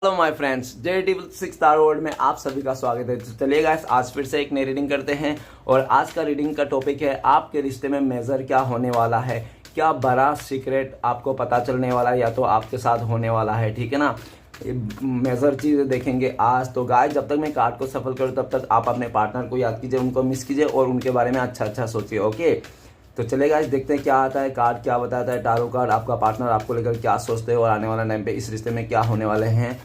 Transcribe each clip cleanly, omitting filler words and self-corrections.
Hello my friends, JTV 6 star world में आप सभी का स्वागत है। तो चलिए गाइस, आज फिर से एक नई रीडिंग करते हैं और आज का रीडिंग का टॉपिक है आपके रिश्ते में मेजर क्या होने वाला है। क्या बड़ा सीक्रेट आपको पता चलने वाला है या तो आपके साथ होने वाला है, ठीक है ना। मेजर चीज़ें देखेंगे आज। तो गाइस, जब तक मैं कार्ड को सफल करूँ तब तक आप अपने पार्टनर को याद कीजिए, उनको मिस कीजिए और उनके बारे में अच्छा सोचिए। ओके, तो चलिए गाइस, देखते हैं क्या आता है, कार्ड क्या बताता है। टारो कार्ड आपका पार्टनर आपको लेकर क्या सोचते हैं और आने वाला टाइम पे इस रिश्ते में क्या होने वाले हैं।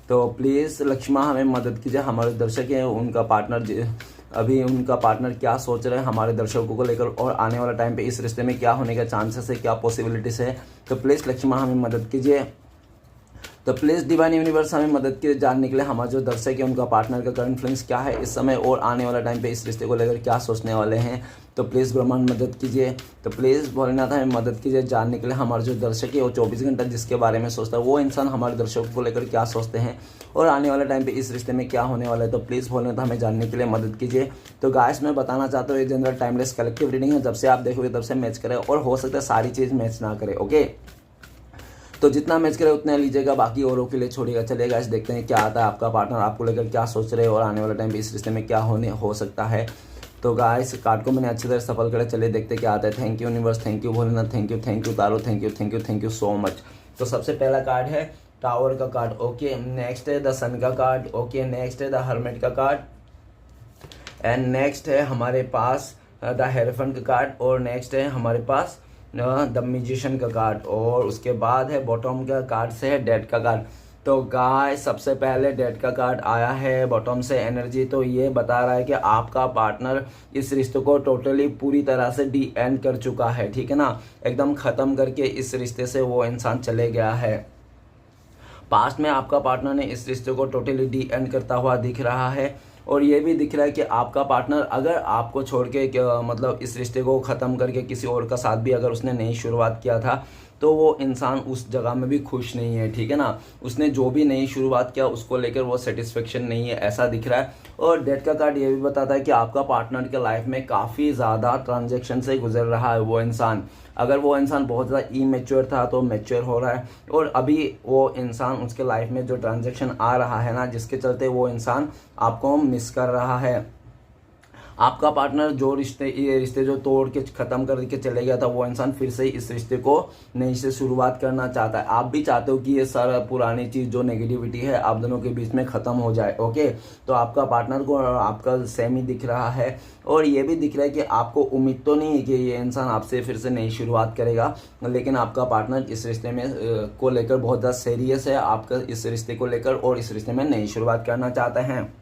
तो प्लीज़ लक्ष्मा हमें मदद कीजिए। हमारे दर्शक हैं, उनका पार्टनर अभी उनका पार्टनर क्या सोच रहे हैं हमारे दर्शकों को लेकर और आने वाला टाइम पे इस रिश्ते में क्या होने का चांसेस है, क्या पॉसिबिलिटीज है। तो प्लीज़ लक्ष्मा हमें मदद कीजिए। तो प्लीज़ डिवाइन यूनिवर्स हमें मदद के जानने के लिए हमारे जो दर्शक है उनका पार्टनर का करंट फीलिंग्स क्या है इस समय और आने वाला टाइम पे इस रिश्ते को लेकर क्या सोचने वाले हैं। तो प्लीज़ ब्रह्मांड मदद कीजिए। तो प्लीज़ भोलेनाथ हमें मदद कीजिए जानने के लिए हमारे जो दर्शक है वो 24 घंटा जिसके बारे में सोचता है वो इंसान हमारे दर्शकों को लेकर क्या सोचते हैं और आने वाले टाइम पे इस रिश्ते में क्या होने वाला है। तो प्लीज़ भोलेनाथ हमें जानने के लिए मदद कीजिए। तो गाइस, मैं बताना चाहता हूँ ये जनरल टाइमलेस कलेक्टिव रीडिंग है। जब से आप देखोगे तब से मैच करें और हो सकता है सारी चीज़ मैच ना करे। ओके, तो जितना मैच करे उतना लीजिएगा, बाकी औरों के लिए छोड़िएगा। चलिएगा इस देखते हैं क्या आता है, आपका पार्टनर आपको लेकर क्या सोच रहे हैं और आने वाले टाइम पे इस रिश्ते में क्या होने हो सकता है। तो गाइस, कार्ड को मैंने अच्छी तरह सफल करा। चलिए देखते क्या आता है। Thank you universe, thank you Bholenath, thank you taro, thank you so much. तो सबसे पहला कार्ड है टावर का कार्ड। ओके, नेक्स्ट है द सन का कार्ड। ओके, नेक्स्ट है द हर्मिट का कार्ड एंड नेक्स्ट है हमारे पास द हेरोफेंट का कार्ड और नेक्स्ट है हमारे पास द म्यूजिशियन का कार्ड और उसके बाद है बॉटम का कार्ड से है डेड का कार्ड। तो गाइस, सबसे पहले डेड का कार्ड आया है बॉटम से एनर्जी। तो ये बता रहा है कि आपका पार्टनर इस रिश्ते को टोटली पूरी तरह से डी एंड कर चुका है, ठीक है ना। एकदम ख़त्म करके इस रिश्ते से वो इंसान चले गया है। पास्ट में आपका पार्टनर ने इस रिश्ते को टोटली डी एंड करता हुआ दिख रहा है और ये भी दिख रहा है कि आपका पार्टनर अगर आपको छोड़ के मतलब इस रिश्ते को ख़त्म करके किसी और का साथ भी अगर उसने नई शुरुआत किया था तो वो इंसान उस जगह में भी खुश नहीं है, ठीक है ना। उसने जो भी नई शुरुआत किया उसको लेकर वो सेटिस्फेक्शन नहीं है, ऐसा दिख रहा है। और डेथ का कार्ड ये भी बताता है कि आपका पार्टनर के लाइफ में काफ़ी ज़्यादा ट्रांजेक्शन से गुजर रहा है वो इंसान। अगर वो इंसान बहुत ज़्यादा इमेच्योर था तो मैच्योर हो रहा है और अभी वो इंसान उसके लाइफ में जो ट्रांजेक्शन आ रहा है ना, जिसके चलते वो इंसान आपको मिस कर रहा है। आपका पार्टनर जो ये रिश्ते जो तोड़ के ख़त्म करके चले गया था वो इंसान फिर से इस रिश्ते को नई से शुरुआत करना चाहता है। आप भी चाहते हो कि ये सारा पुरानी चीज़ जो नेगेटिविटी है आप दोनों के बीच में ख़त्म हो जाए। ओके, तो आपका पार्टनर को आपका सेम ही दिख रहा है और ये भी दिख रहा है कि आपको उम्मीद तो नहीं है कि ये इंसान आपसे फिर से नई शुरुआत करेगा, लेकिन आपका पार्टनर इस रिश्ते में को लेकर बहुत ज़्यादा सीरियस है आपका इस रिश्ते को लेकर और इस रिश्ते में नई शुरुआत करना चाहते हैं।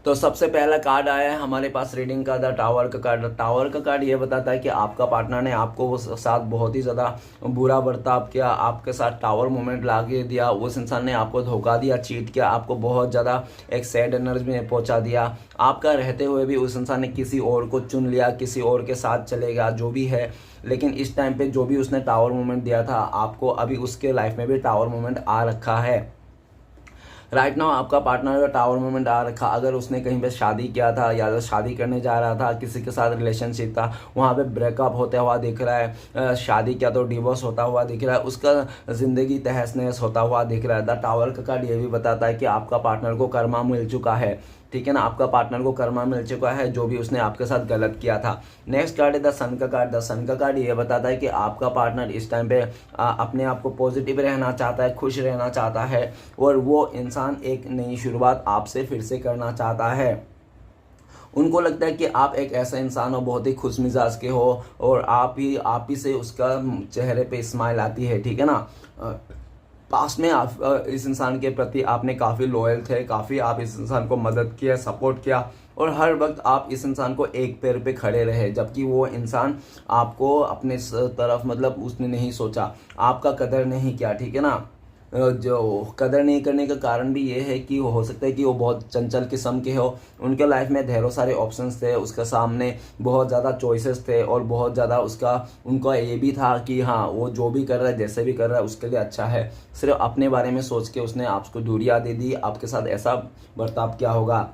तो सबसे पहला कार्ड आया है हमारे पास रीडिंग का द टावर का कार्ड। टावर का कार्ड ये बताता है कि आपका पार्टनर ने आपको वो साथ बहुत ही ज़्यादा बुरा बर्ताव किया, आपके साथ टावर मोमेंट ला के दिया, उस इंसान ने आपको धोखा दिया, चीट किया, आपको बहुत ज़्यादा एक सैड एनर्जी में पहुंचा दिया। आपका रहते हुए भी उस इंसान ने किसी और को चुन लिया, किसी और के साथ चलेगा, जो भी है। लेकिन इस टाइम पे जो भी उसने टावर मोमेंट दिया था आपको, अभी उसके लाइफ में भी टावर मोमेंट आ रखा है। राइट नाउ आपका पार्टनर का टावर मोमेंट आ रखा। अगर उसने कहीं पे शादी किया था या शादी करने जा रहा था, किसी के साथ रिलेशनशिप था, वहाँ पे ब्रेकअप होता हुआ दिख रहा है, शादी किया तो डिवोर्स होता हुआ दिख रहा है, उसका ज़िंदगी तहस नहस होता हुआ दिख रहा है। द टावर का कार्ड ये भी बताता है कि आपका पार्टनर को कर्मा मिल चुका है, ठीक है ना। आपका पार्टनर को कर्मा मिल चुका है जो भी उसने आपके साथ गलत किया था। नेक्स्ट कार्ड है द सन का कार्ड। द सन का कार्ड ये बताता है कि आपका पार्टनर इस टाइम पे अपने आप को पॉजिटिव रहना चाहता है, खुश रहना चाहता है और वो इंसान एक नई शुरुआत आपसे फिर से करना चाहता है। उनको लगता है कि आप एक ऐसा इंसान हो, बहुत ही खुश मिजाज के हो और आप ही से उसका चेहरे पे स्माइल आती है, ठीक है ना। पास्ट में आप इस इंसान के प्रति आपने काफ़ी लॉयल थे, काफ़ी आप इस इंसान को मदद किया, सपोर्ट किया और हर वक्त आप इस इंसान को एक पैर पे खड़े रहे, जबकि वो इंसान आपको अपने तरफ मतलब उसने नहीं सोचा, आपका कदर नहीं किया, ठीक है ना। जो कदर नहीं करने का कारण भी ये है कि हो सकता है कि वो बहुत चंचल किस्म के हो, उनके लाइफ में ढेरों सारे ऑप्शंस थे, उसके सामने बहुत ज़्यादा चॉइसेस थे और बहुत ज़्यादा उनका ये भी था कि हाँ वो जो भी कर रहा है जैसे भी कर रहा है उसके लिए अच्छा है। सिर्फ अपने बारे में सोच के उसने आपको दूरियां दे दी, आपके साथ ऐसा बर्ताव किया होगा।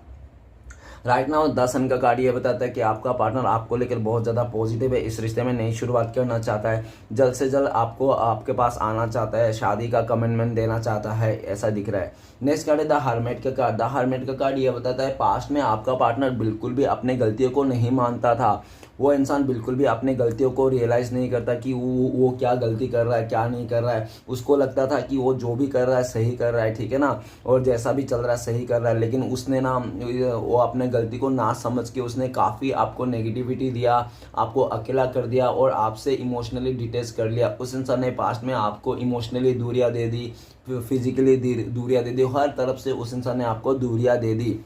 राइट नाउ 10 अंक का कार्ड ये बताता है कि आपका पार्टनर आपको लेकर बहुत ज़्यादा पॉजिटिव है, इस रिश्ते में नई शुरुआत करना चाहता है, जल्द से जल्द आपको आपके पास आना चाहता है, शादी का कमिटमेंट देना चाहता है, ऐसा दिख रहा है। नेक्स्ट कार्ड है द हर्मिट का कार्ड। द हर्मिट का कार्ड ये बताता है पास्ट में आपका पार्टनर बिल्कुल भी अपने गलतियों को नहीं मानता था। वो इंसान बिल्कुल भी अपने गलतियों को रियलाइज़ नहीं करता कि वो क्या गलती कर रहा है, क्या नहीं कर रहा है। उसको लगता था कि वो जो भी कर रहा है सही कर रहा है, ठीक है ना, और जैसा भी चल रहा है सही कर रहा है। लेकिन उसने ना वो अपने गलती को ना समझ के उसने काफ़ी आपको नेगेटिविटी दिया, आपको अकेला कर दिया और आपसे इमोशनली डिटेच कर लिया। उस इंसान ने पास्ट में आपको इमोशनली दूरियां दे दी, फिजिकली दूरियां दे दी, हर तरफ से उस इंसान ने आपको दूरियां दे दी।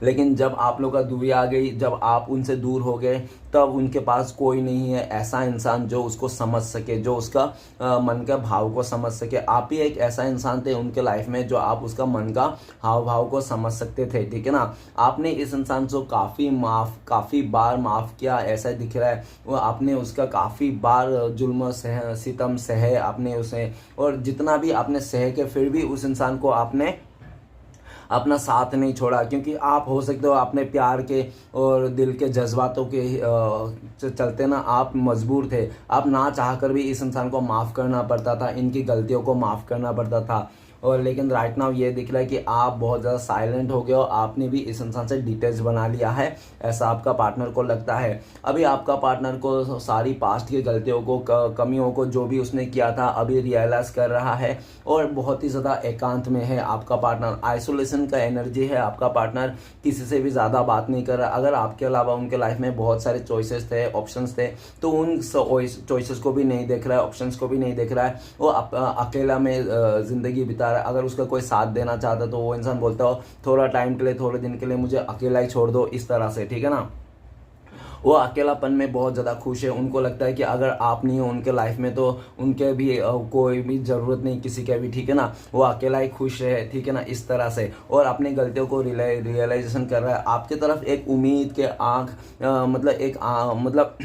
लेकिन जब आप लोग का दूरी आ गई, जब आप उनसे दूर हो गए, तब उनके पास कोई नहीं है ऐसा इंसान जो उसको समझ सके, जो उसका मन का भाव को समझ सके। आप ही एक ऐसा इंसान थे उनके लाइफ में जो आप उसका मन का हाव भाव को समझ सकते थे, ठीक है ना। आपने इस इंसान को काफ़ी बार माफ़ किया, ऐसा दिख रहा है। वो आपने उसका काफ़ी बार जुल्म सितम सहे आपने उसे, और जितना भी आपने सह के फिर भी उस इंसान को आपने अपना साथ नहीं छोड़ा, क्योंकि आप हो सकते हो अपने प्यार के और दिल के जज्बातों के चलते ना आप मजबूर थे। आप ना चाह कर भी इस इंसान को माफ़ करना पड़ता था, इनकी गलतियों को माफ़ करना पड़ता था। और लेकिन राइट नाउ ये दिख रहा है कि आप बहुत ज़्यादा साइलेंट हो गए हो, आपने भी इस इंसान से डिटेच बना लिया है, ऐसा आपका पार्टनर को लगता है। अभी आपका पार्टनर को सारी पास्ट की गलतियों को, कमियों को, जो भी उसने किया था अभी रियलाइज़ कर रहा है और बहुत ही ज़्यादा एकांत में है आपका पार्टनर। आइसोलेशन का एनर्जी है आपका पार्टनर, किसी से भी ज़्यादा बात नहीं कर रहा। अगर आपके अलावा उनके लाइफ में बहुत सारे चॉइसेस थे, ऑप्शंस थे, तो उन चॉइसेस को भी नहीं देख रहा है, ऑप्शंस को भी नहीं देख रहा है। वो अकेला में ज़िंदगी बिता रहा है। अगर उसका कोई साथ देना चाहता तो वो इंसान बोलता हो थोड़ा टाइम के लिए, थोड़े दिन के लिए मुझे अकेला ही छोड़ दो, इस तरह से, ठीक है ना। वो अकेलापन में बहुत ज़्यादा खुश है। उनको लगता है कि अगर आप नहीं हो उनके लाइफ में तो उनके भी कोई भी ज़रूरत नहीं किसी के भी, ठीक है ना। वो अकेला ही खुश है, ठीक है ना, इस तरह से। और अपनी गलतियों को रियलाइजेशन कर रहा है। आपकी तरफ एक उम्मीद के आँख मतलब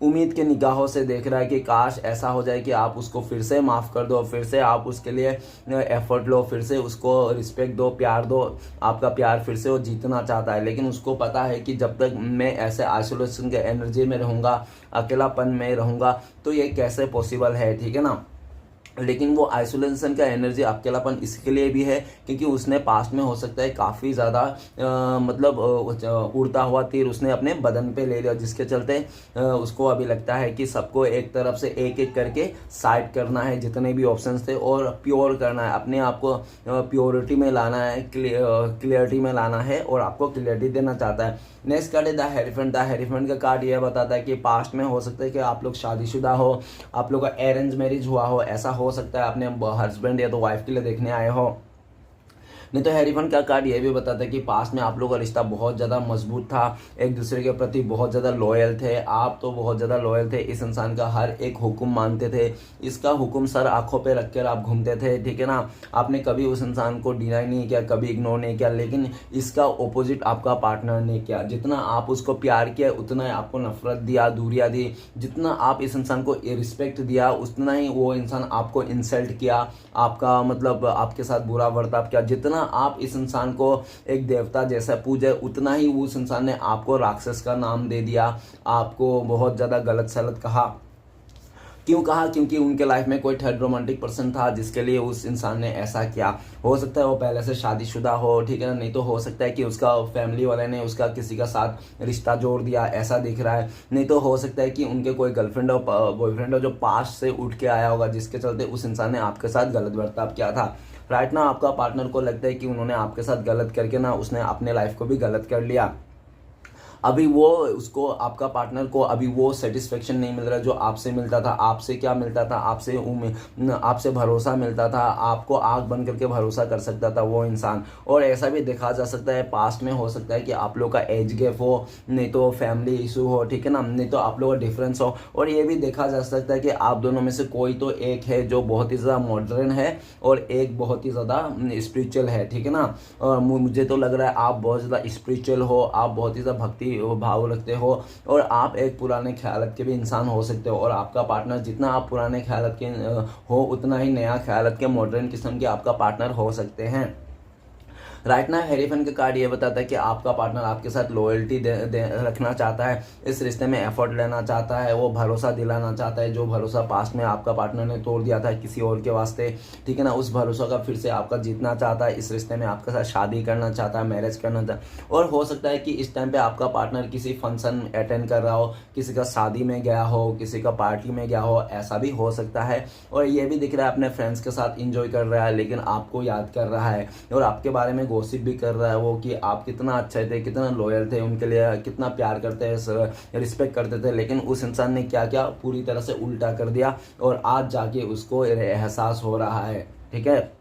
उम्मीद के निगाहों से देख रहा है कि काश ऐसा हो जाए कि आप उसको फिर से माफ़ कर दो, फिर से आप उसके लिए एफर्ट लो, फिर से उसको रिस्पेक्ट दो, प्यार दो। आपका प्यार फिर से वो जीतना चाहता है, लेकिन उसको पता है कि जब तक मैं ऐसे आइसोलेशन के एनर्जी में रहूँगा, अकेलापन में रहूँगा, तो ये कैसे पॉसिबल है, ठीक है ना। लेकिन वो आइसोलेशन का एनर्जी, अकेलापन इसके लिए भी है क्योंकि उसने पास्ट में हो सकता है काफ़ी ज़्यादा उड़ता हुआ तीर उसने अपने बदन पे ले लिया, जिसके चलते उसको अभी लगता है कि सबको एक तरफ से एक एक करके साइड करना है, जितने भी ऑप्शंस थे, और प्योर करना है, अपने आप को प्योरिटी में लाना है, क्लियरिटी में लाना है, और आपको क्लियरिटी देना चाहता है। नेक्स्ट कार्ड है द हेरीफेंट। द हेरीफेंट का कार्ड यह बताता है कि पास्ट में हो सकता है कि आप लोग शादीशुदा हो, आप लोग का अरेंज मैरिज हुआ हो, ऐसा हो सकता है अपने हस्बैंड या तो वाइफ के लिए देखने आए हो। नहीं तो हेरीफेंट का कार्ड ये भी बताता है कि पास्ट में आप लोगों का रिश्ता बहुत ज़्यादा मजबूत था, एक दूसरे के प्रति बहुत ज़्यादा लॉयल थे, आप तो बहुत ज़्यादा लॉयल थे, इस इंसान का हर एक हुक्म मानते थे, इसका हुक्म सर आंखों पे रख कर आप घूमते थे, ठीक है ना। आपने कभी उस इंसान को डिनाई नहीं किया, कभी इग्नोर नहीं किया, लेकिन इसका ऑपोजिट आपका पार्टनर ने किया। जितना आप उसको प्यार किया उतना ही आपको नफरत दिया, दूरियां दी। जितना आप इस इंसान को रिस्पेक्ट दिया उतना ही वो इंसान आपको इंसल्ट किया, आपका मतलब आपके साथ बुरा बर्ताव किया। जितना आप इस इंसान को एक देवता जैसा पूजे उतना ही उस इंसान ने आपको राक्षस का नाम दे दिया, आपको बहुत ज़्यादा गलत सलत कहा। क्यों कहा? क्योंकि उनके लाइफ में कोई थर्ड रोमांटिक पर्सन था जिसके लिए उस इंसान ने ऐसा किया। हो सकता है वो पहले से शादीशुदा हो, ठीक है ना, नहीं तो हो सकता है कि उसका फैमिली वाले ने उसका किसी का साथ रिश्ता जोड़ दिया, ऐसा दिख रहा है। नहीं तो हो सकता है कि उनके कोई गर्लफ्रेंड और बॉयफ्रेंड हो जो पास्ट से उठ के आया होगा, जिसके चलते उस इंसान ने आपके साथ गलत बर्ताव किया था। राइट ना आपका पार्टनर को लगता है कि उन्होंने आपके साथ गलत करके ना उसने अपने लाइफ को भी गलत कर लिया। अभी वो उसको, आपका पार्टनर को अभी वो सेटिस्फेक्शन नहीं मिल रहा जो आपसे मिलता था। आपसे क्या मिलता था? आपसे भरोसा मिलता था, आपको आग बन करके भरोसा कर सकता था वो इंसान। और ऐसा भी देखा जा सकता है पास्ट में हो सकता है कि आप लोग का एज गैप हो, नहीं तो फैमिली इशू हो, ठीक है ना, नहीं तो आप लोग का डिफरेंस हो। और ये भी देखा जा सकता है कि आप दोनों में से कोई तो एक है जो बहुत ही ज़्यादा मॉडर्न है और एक बहुत ही ज़्यादा स्पिरिचुअल है, ठीक है ना। और मुझे तो लग रहा है आप बहुत ज़्यादा स्पिरिचुअल हो, आप बहुत ही ज़्यादा भक्ति भाव रखते हो, और आप एक पुराने ख्यालत के भी इंसान हो सकते हो। और आपका पार्टनर, जितना आप पुराने ख्यालत के हो उतना ही नया ख्यालत के मॉडर्न किस्म के आपका पार्टनर हो सकते हैं। राइट ना हेरीफेन का कार्ड ये बताता है कि आपका पार्टनर आपके साथ लॉयल्टी रखना चाहता है, इस रिश्ते में एफर्ट लेना चाहता है, वो भरोसा दिलाना चाहता है, जो भरोसा पास्ट में आपका पार्टनर ने तोड़ दिया था किसी और के वास्ते, ठीक है ना, उस भरोसा का फिर से आपका जीतना चाहता है, इस रिश्ते में आपके साथ शादी करना चाहता है, मैरिज करना चाहता है। और हो सकता है कि इस टाइम पे आपका पार्टनर किसी फंक्शन अटेंड कर रहा हो, किसी का शादी में गया हो, किसी का पार्टी में गया हो, ऐसा भी हो सकता है। और ये भी दिख रहा है अपने फ्रेंड्स के साथ इंजॉय कर रहा है, लेकिन आपको याद कर रहा है और आपके बारे में गॉसिप भी कर रहा है वो, कि आप कितना अच्छे थे, कितना लॉयल थे उनके लिए, कितना प्यार करते हैं, रिस्पेक्ट करते थे। लेकिन उस इंसान ने क्या क्या पूरी तरह से उल्टा कर दिया और आज जाके उसको एहसास हो रहा है, ठीक है।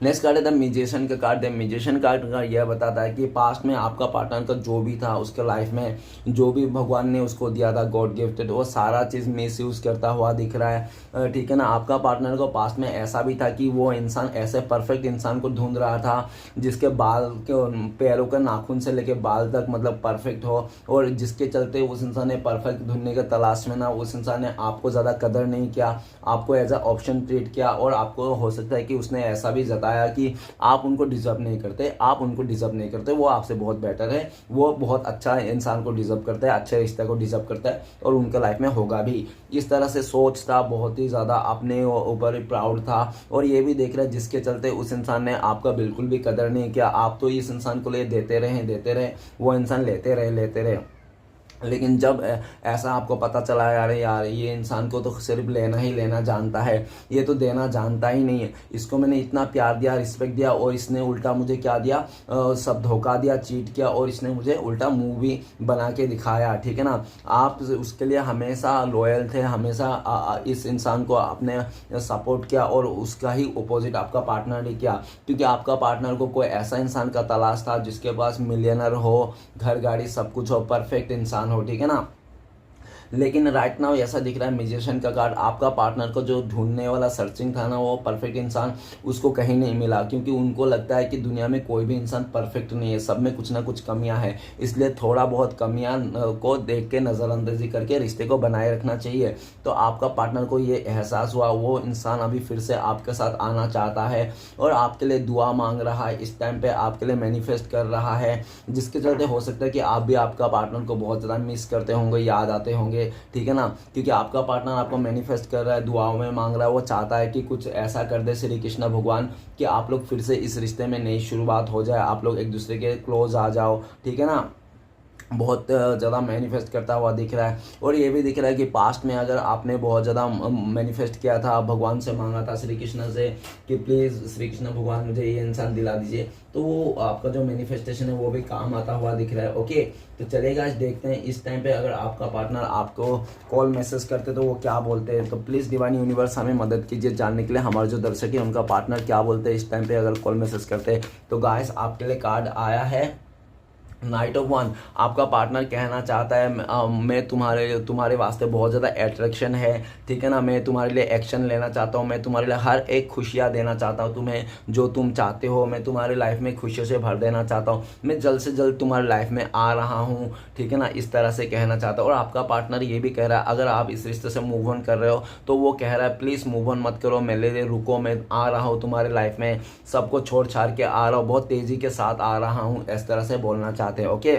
नेक्स्ट कार्ड है द म्यूजिशियन का कार्ड। द म्यूजिशियन कार्ड का यह बताता है कि पास्ट में आपका पार्टनर का जो भी था, उसके लाइफ में जो भी भगवान ने उसको दिया था, गॉड गिफ्टेड, वो सारा चीज़ मिस यूज़ करता हुआ दिख रहा है, ठीक है ना। आपका पार्टनर को पास्ट में ऐसा भी था कि वो इंसान ऐसे परफेक्ट इंसान को ढूंढ रहा था जिसके बाल के, पैरों के नाखून से लेके बाल तक मतलब परफेक्ट हो, और जिसके चलते उस इंसान ने परफेक्ट ढूंढने के तलाश में ना, उस इंसान ने आपको ज़्यादा कदर नहीं किया, आपको एज अ ऑप्शन ट्रीट किया, और आपको हो सकता है कि उसने ऐसा भी जताया कि आप उनको डिजर्व नहीं करते, आप उनको डिजर्व नहीं करते, वो आपसे बहुत बेटर है, वो बहुत अच्छा इंसान को डिजर्व करता है, अच्छे रिश्ते को डिजर्व करता है, और उनके लाइफ में होगा भी। इस तरह से सोच था, बहुत ही ज़्यादा अपने ऊपर प्राउड था, और ये भी देख रहा है जिसके चलते उस इंसान ने आपका बिल्कुल भी कदर नहीं किया। आप तो इस इंसान को लिए देते रहे, वो इंसान लेते रहे। लेकिन जब ऐसा आपको पता चला यार ये इंसान को तो सिर्फ लेना ही लेना जानता है, ये तो देना जानता ही नहीं है, इसको मैंने इतना प्यार दिया, रिस्पेक्ट दिया, और इसने उल्टा मुझे क्या दिया, सब धोखा दिया, चीट किया, और इसने मुझे उल्टा मूवी बना के दिखाया, ठीक है ना। आप उसके लिए हमेशा लॉयल थे, हमेशा इस इंसान को आपने सपोर्ट किया, और उसका ही अपोजिट आपका पार्टनर ने किया, क्योंकि आपका पार्टनर को कोई ऐसा इंसान का तलाश था जिसके पास मिलियनर हो, घर गाड़ी सब कुछ हो, परफेक्ट इंसान हो, ठीक है ना। लेकिन राइट नाउ ऐसा दिख रहा है म्यूजिशियन का कार्ड, आपका पार्टनर को जो ढूंढने वाला सर्चिंग था ना, वो परफेक्ट इंसान उसको कहीं नहीं मिला, क्योंकि उनको लगता है कि दुनिया में कोई भी इंसान परफेक्ट नहीं है, सब में कुछ ना कुछ कमियां हैं, इसलिए थोड़ा बहुत कमियां को देख के नज़रअंदाजी करके रिश्ते को बनाए रखना चाहिए। तो आपका पार्टनर को ये एहसास हुआ, वो इंसान अभी फिर से आपके साथ आना चाहता है, और आपके लिए दुआ मांग रहा है, इस टाइम पे आपके लिए मैनिफेस्ट कर रहा है, जिसके चलते हो सकता है कि आप भी आपका पार्टनर को बहुत ज़्यादा मिस करते होंगे, याद आते होंगे, ठीक है ना। क्योंकि आपका पार्टनर आपको मैनिफेस्ट कर रहा है, दुआओं में मांग रहा है, वो चाहता है कि कुछ ऐसा कर दे श्री कृष्ण भगवान कि आप लोग फिर से इस रिश्ते में नई शुरुआत हो जाए, आप लोग एक दूसरे के क्लोज आ जाओ, ठीक है ना। बहुत ज़्यादा मैनिफेस्ट करता हुआ दिख रहा है। और ये भी दिख रहा है कि पास्ट में अगर आपने बहुत ज़्यादा मैनिफेस्ट किया था, भगवान से मांगा था, श्री कृष्ण से कि प्लीज़ श्री कृष्ण भगवान मुझे ये इंसान दिला दीजिए, तो वो आपका जो मैनिफेस्टेशन है वो भी काम आता हुआ दिख रहा है। ओके, तो चलेगा, आज देखते हैं इस टाइम पे अगर आपका पार्टनर आपको कॉल मैसेज करते तो वो क्या बोलते हैं। तो प्लीज़ डिवाइन यूनिवर्स हमें मदद कीजिए जानने के लिए हमारे जो दर्शक है उनका पार्टनर क्या बोलते हैं इस टाइम पे अगर कॉल मैसेज करते हैं। तो गाइस आपके लिए कार्ड आया है नाइट ऑफ वन। आपका पार्टनर कहना चाहता है मैं तुम्हारे वास्ते बहुत ज़्यादा अट्रैक्शन है, ठीक है ना, मैं तुम्हारे लिए एक्शन लेना चाहता हूँ, मैं तुम्हारे लिए हर एक खुशियाँ देना चाहता हूँ, तुम्हें जो तुम चाहते हो मैं तुम्हारी लाइफ में खुशियों से भर देना चाहता हूँ, मैं जल्द से जल्द तुम्हारी लाइफ में आ रहा हूँ, ठीक है ना, इस तरह से कहना चाहता हूँ। और आपका पार्टनर ये भी कह रहा है अगर आप इस रिश्ते से मूव ऑन कर रहे हो तो वो कह रहा है प्लीज़ मूव ऑन मत करो, मेरे लिए रुको, मैं आ रहा हूँ तुम्हारे लाइफ में, सबको छोड़ छाड़ के आ रहा हूँ, बहुत तेज़ी के साथ आ रहा हूँ, इस तरह से बोलना चाहते हैं। ओके,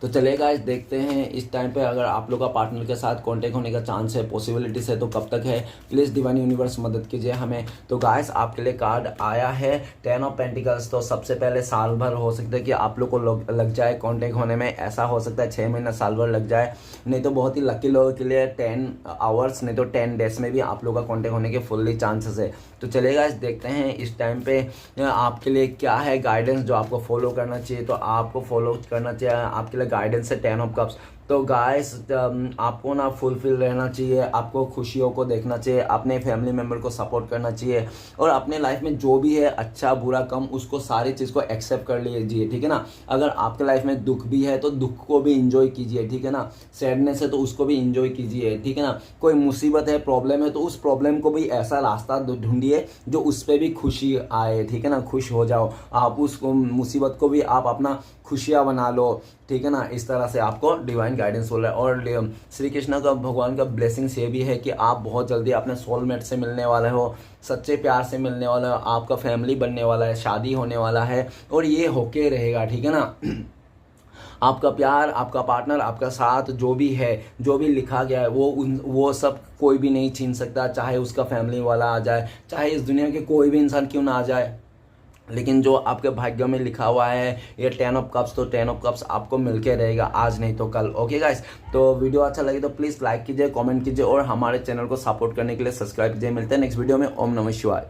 तो चलेगा, आज देखते हैं इस टाइम पे अगर आप लोग का पार्टनर के साथ कांटेक्ट होने का चांस है, पॉसिबिलिटीज है, तो कब तक है। प्लीज़ डिवाइन यूनिवर्स मदद कीजिए हमें। तो गाइस आपके लिए कार्ड आया है 10 ऑफ पेंटिकल्स। तो सबसे पहले साल भर हो सकता है कि आप लोग को लग जाए कांटेक्ट होने में, ऐसा हो सकता है 6 महीना साल भर लग जाए, नहीं तो बहुत ही लकी लोगों के लिए 10 आवर्स नहीं तो 10 डेज में भी आप लोग का कांटेक्ट होने के फुल्ली चांसेस है। तो चलेगा, देखते हैं इस टाइम पे आपके लिए क्या है गाइडेंस जो आपको फॉलो करना चाहिए। तो आपको फॉलो करना चाहिए आपके लिए गाइडेंस है 10 ऑफ कप्स। तो गाइस आपको ना फुलफिल रहना चाहिए, आपको खुशियों को देखना चाहिए, अपने फैमिली मेम्बर को सपोर्ट करना चाहिए, और अपने लाइफ में जो भी है अच्छा बुरा कम उसको सारी चीज़ को एक्सेप्ट कर लीजिए, ठीक है ना। अगर आपके लाइफ में दुख भी है तो दुख को भी इंजॉय कीजिए, ठीक है ना। सैडनेस है तो उसको भी इंजॉय कीजिए, ठीक है ना। कोई मुसीबत है, प्रॉब्लम है, तो उस प्रॉब्लम को भी ऐसा रास्ता ढूंढिए जो उस पर भी खुशी आए, ठीक है ना, खुश हो जाओ आप, उस मुसीबत को भी आप अपना खुशियाँ बना लो, ठीक है ना। इस तरह से आपको डिवाइन डिवाइन गाइडेंस हो रहा है। और श्री कृष्ण का भगवान का ब्लेसिंग्स ये भी है कि आप बहुत जल्दी अपने सोलमेट से मिलने वाले हो, सच्चे प्यार से मिलने वाले हो, आपका फैमिली बनने वाला है, शादी होने वाला है और ये होके रहेगा, ठीक है ना। आपका प्यार, आपका पार्टनर, आपका साथ जो भी है, जो भी लिखा गया है वो सब कोई भी नहीं छीन सकता, चाहे उसका फैमिली वाला आ जाए, चाहे इस दुनिया के कोई भी इंसान क्यों ना आ जाए। लेकिन जो आपके भाग्य में लिखा हुआ है ये 10 ऑफ कप्स, तो 10 ऑफ कप्स आपको मिलके रहेगा, आज नहीं तो कल। ओके गाइस, तो वीडियो अच्छा लगे तो प्लीज़ लाइक कीजिए, कमेंट कीजिए और हमारे चैनल को सपोर्ट करने के लिए सब्सक्राइब कीजिए। मिलते हैं नेक्स्ट वीडियो में। ओम नमः शिवाय।